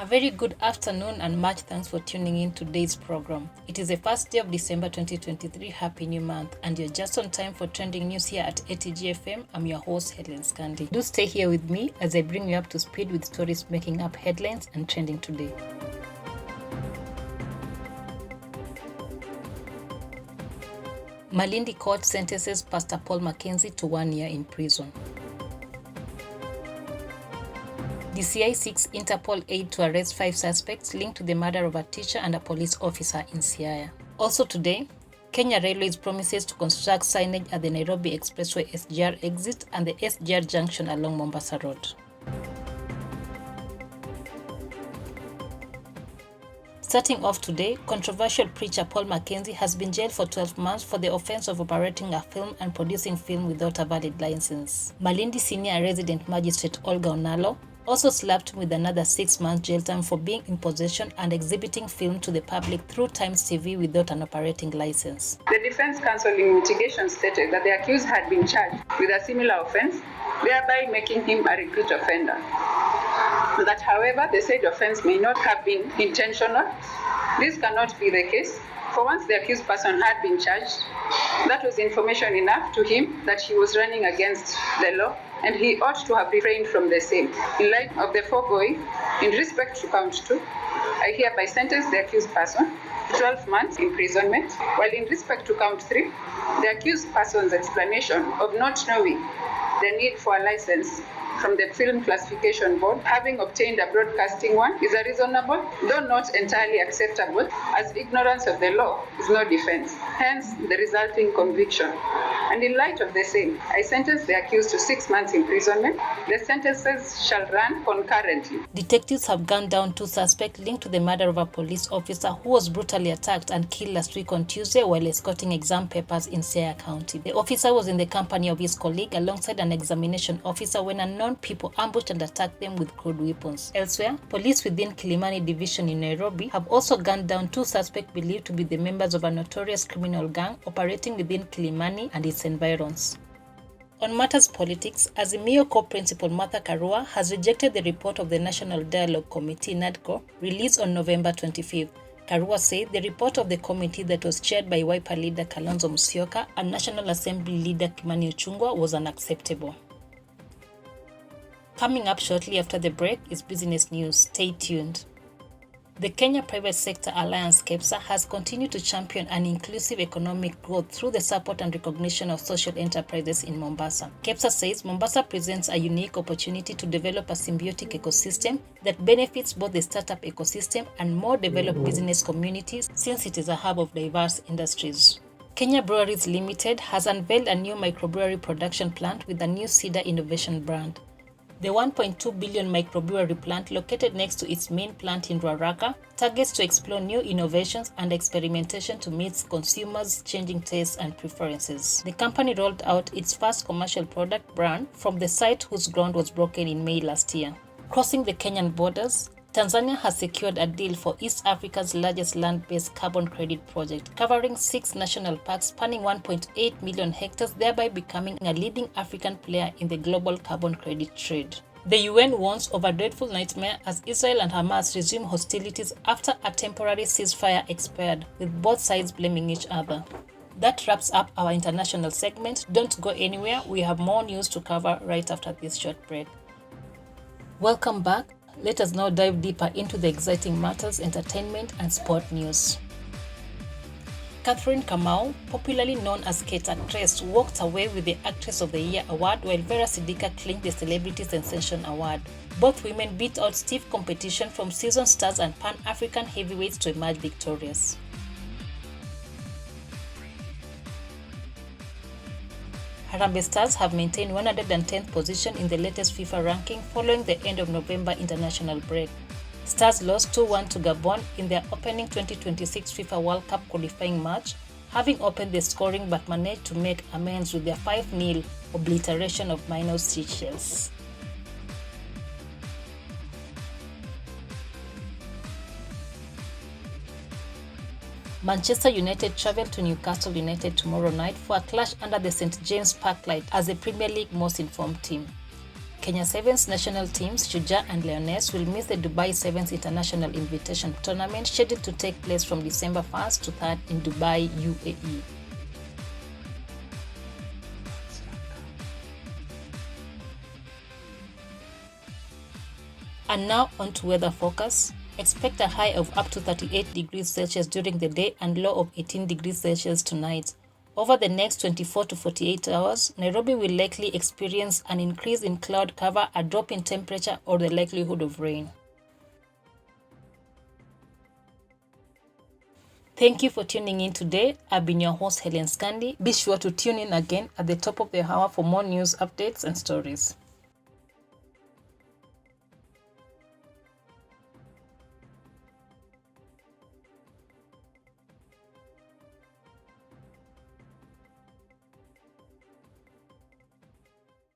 A very good afternoon and much thanks for tuning in to today's program. It is the first day of December 2023. Happy New Month, and you're just on time for trending news here at ATG FM. I'm your host, Helen Scandi. Do stay here with me as I bring you up to speed with stories making up headlines and trending today. Malindi court sentences Pastor Paul Mackenzie to 1 year in prison. DCI seeks Interpol aid to arrest 5 suspects linked to the murder of a teacher and a police officer in Siaya. Also today, Kenya Railways promises to construct signage at the Nairobi Expressway SGR exit and the SGR junction along Mombasa Road. Starting off today, controversial preacher Paul Mackenzie has been jailed for 12 months for the offense of operating a film and producing film without a valid license. Malindi Senior Resident Magistrate Olga Onalo also slapped him with another 6 months jail term for being in possession and exhibiting film to the public through Times TV without an operating license. The defense counsel in mitigation stated that the accused had been charged with a similar offense, thereby making him a repeat offender. That, however, the said offense may not have been intentional. This cannot be the case, for once the accused person had been charged, that was information enough to him that he was running against the law, and he ought to have refrained from the same. In light of the foregoing, in respect to count 2, I hereby sentence the accused person to 12 months imprisonment, while in respect to count 3, the accused person's explanation of not knowing the need for a license from the Film Classification Board, having obtained a broadcasting one, is a reasonable, though not entirely acceptable, as ignorance of the law is no defense, hence the resulting conviction. And in light of the same, I sentence the accused to 6 months imprisonment. The sentences shall run concurrently. Detectives have gunned down 2 suspects linked to the murder of a police officer who was brutally attacked and killed last week on Tuesday while escorting exam papers in Siaya County. The officer was in the company of his colleague alongside an examination officer when unknown people ambushed and attacked them with crude weapons. Elsewhere, police within Kilimani Division in Nairobi have also gunned down 2 suspects believed to be the members of a notorious criminal gang operating within Kilimani and its environs. On matters politics, Azimio co-principal Martha Karua has rejected the report of the National Dialogue Committee (NADCO) released on November 25th. Karua said the report of the committee that was chaired by Wiper leader Kalonzo Musyoka and National Assembly leader Kimani Ichung'wah was unacceptable. Coming up shortly after the break is business news. Stay tuned. The Kenya Private Sector Alliance KEPSA has continued to champion an inclusive economic growth through the support and recognition of social enterprises in Mombasa. KEPSA says Mombasa presents a unique opportunity to develop a symbiotic ecosystem that benefits both the startup ecosystem and more developed business communities since it is a hub of diverse industries. Kenya Breweries Limited has unveiled a new microbrewery production plant with a new Cedar Innovation brand. The 1.2 billion microbrewery plant located next to its main plant in Ruaraka targets to explore new innovations and experimentation to meet consumers' changing tastes and preferences. The company rolled out its first commercial product brand from the site whose ground was broken in May last year. Crossing the Kenyan borders, Tanzania has secured a deal for East Africa's largest land-based carbon credit project, covering 6 national parks spanning 1.8 million hectares, thereby becoming a leading African player in the global carbon credit trade. The UN warns of a dreadful nightmare as Israel and Hamas resume hostilities after a temporary ceasefire expired, with both sides blaming each other. That wraps up our international segment. Don't go anywhere, we have more news to cover right after this short break. Welcome back. Let us now dive deeper into the exciting matters, entertainment and sport news. Catherine Kamau, popularly known as Kate Actress, walked away with the Actress of the Year award while Vera Sidika claimed the Celebrity Sensation award. Both women beat out stiff competition from seasoned stars and Pan-African heavyweights to emerge victorious. Harambee Stars have maintained 110th position in the latest FIFA ranking following the end of November international break. Stars lost 2-1 to Gabon in their opening 2026 FIFA World Cup qualifying match, having opened the scoring but managed to make amends with their 5-0 obliteration of Minos Seychelles. Manchester United travel to Newcastle United tomorrow night for a clash under the St James Park light as the Premier League most informed team. Kenya Sevens national teams Shujaa and Lioness will miss the Dubai Sevens International Invitation Tournament scheduled to take place from December 1st to 3rd in Dubai, UAE. And now on to weather forecast. Expect a high of up to 38 degrees Celsius during the day and low of 18 degrees Celsius tonight. Over the next 24 to 48 hours, Nairobi will likely experience an increase in cloud cover, a drop in temperature, or the likelihood of rain. Thank you for tuning in today. I've been your host, Helen Scandi. Be sure to tune in again at the top of the hour for more news, updates, and stories.